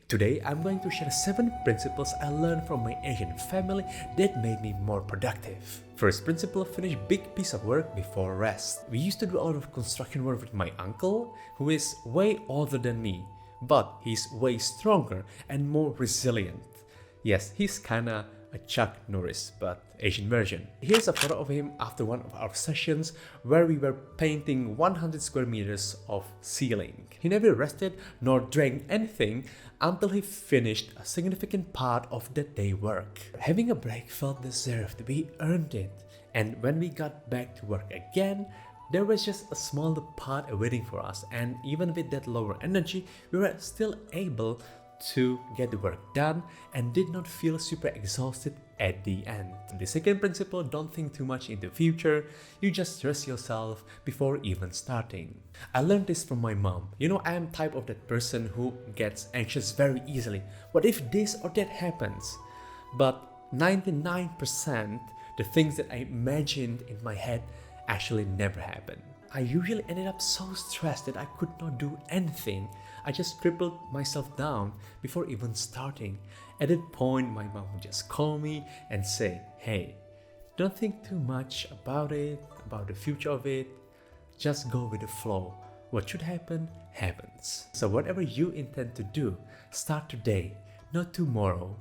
Today, I'm going to share 7 principles I learned from my Asian family that made me more productive. First principle, finish big piece of work before rest. We used to do a lot of construction work with my uncle, who is way older than me, but he's way stronger and more resilient. Yes, he's kinda a Chuck Norris, but Asian version. Here's a photo of him after one of our sessions where we were painting 100 square meters of ceiling. He never rested nor drank anything until he finished a significant part of the day work. Having a break felt deserved, we earned it. And when we got back to work again, there was just a smaller part awaiting for us, and even with that lower energy, we were still able to get the work done and did not feel super exhausted at the end. The second principle, don't think too much in the future, you just stress yourself before even starting. I learned this from my mom. You know, I am type of that person who gets anxious very easily. What if this or that happens? But 99% the things that I imagined in my head actually never happened. I usually ended up so stressed that I could not do anything. I just crippled myself down before even starting. At that point, my mom would just call me and say, "Hey, don't think too much about it, about the future of it. Just go with the flow. What should happen, happens." So whatever you intend to do, start today, not tomorrow.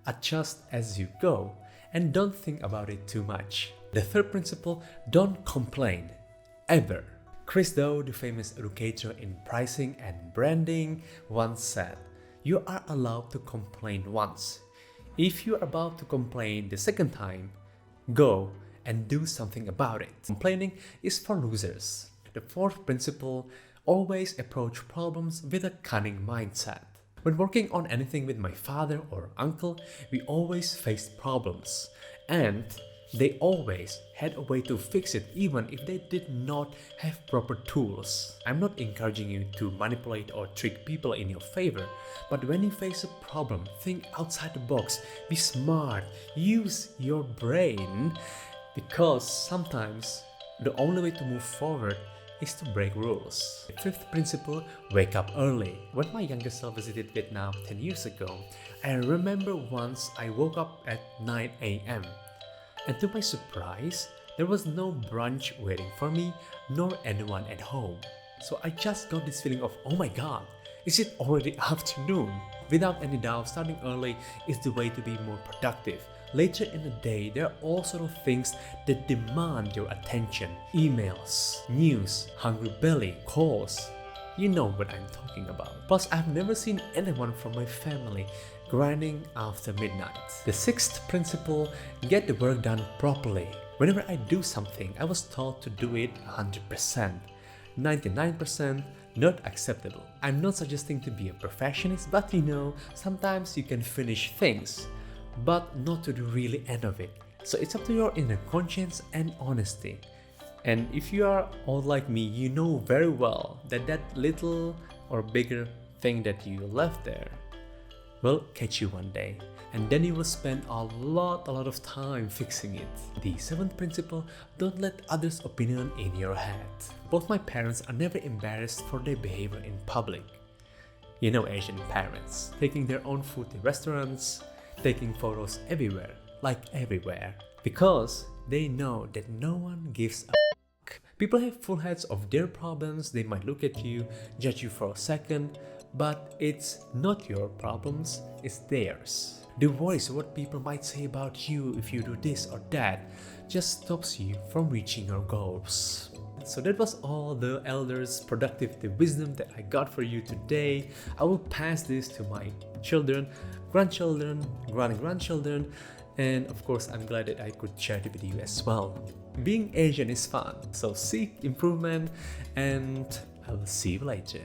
Adjust as you go and don't think about it too much. The third principle, don't complain. Ever. Chris Doe, the famous educator in pricing and branding, once said, "You are allowed to complain once. If you are about to complain the second time, go and do something about it." Complaining is for losers. The fourth principle, always approach problems with a cunning mindset. When working on anything with my father or uncle, we always faced problems, and they always had a way to fix it even if they did not have proper tools. I'm not encouraging you to manipulate or trick people in your favor, but when you face a problem, think outside the box, be smart, use your brain, because sometimes the only way to move forward is to break rules. The fifth principle, wake up early. When my younger self visited Vietnam 10 years ago, I remember once I woke up at 9 a.m. And to my surprise, there was no brunch waiting for me, nor anyone at home. So I just got this feeling of, oh my god, is it already afternoon? Without any doubt, starting early is the way to be more productive. Later in the day, there are all sort of things that demand your attention. Emails, news, hungry belly, calls. You know what I'm talking about. Plus, I've never seen anyone from my family grinding after midnight. The sixth principle, get the work done properly. Whenever I do something, I was taught to do it 100%. 99% not acceptable. I'm not suggesting to be a perfectionist, but you know, sometimes you can finish things, but not to the really end of it. So it's up to your inner conscience and honesty. And if you are all like me, you know very well that that little or bigger thing that you left there will catch you one day, and then you will spend a lot of time fixing it. The seventh principle, don't let others' opinion in your head. Both my parents are never embarrassed for their behavior in public. You know, Asian parents, taking their own food in restaurants, taking photos everywhere, like everywhere, because they know that no one gives a fuck. People have full heads of their problems. They might look at you, judge you for a second, but it's not your problems, it's theirs. The worries of what people might say about you if you do this or that just stops you from reaching your goals. So that was all the elders' productivity wisdom that I got for you today. I will pass this to my children, grandchildren, grandchildren, and of course I'm glad that I could share it with you as well. Being Asian is fun, so seek improvement, and I will see you later.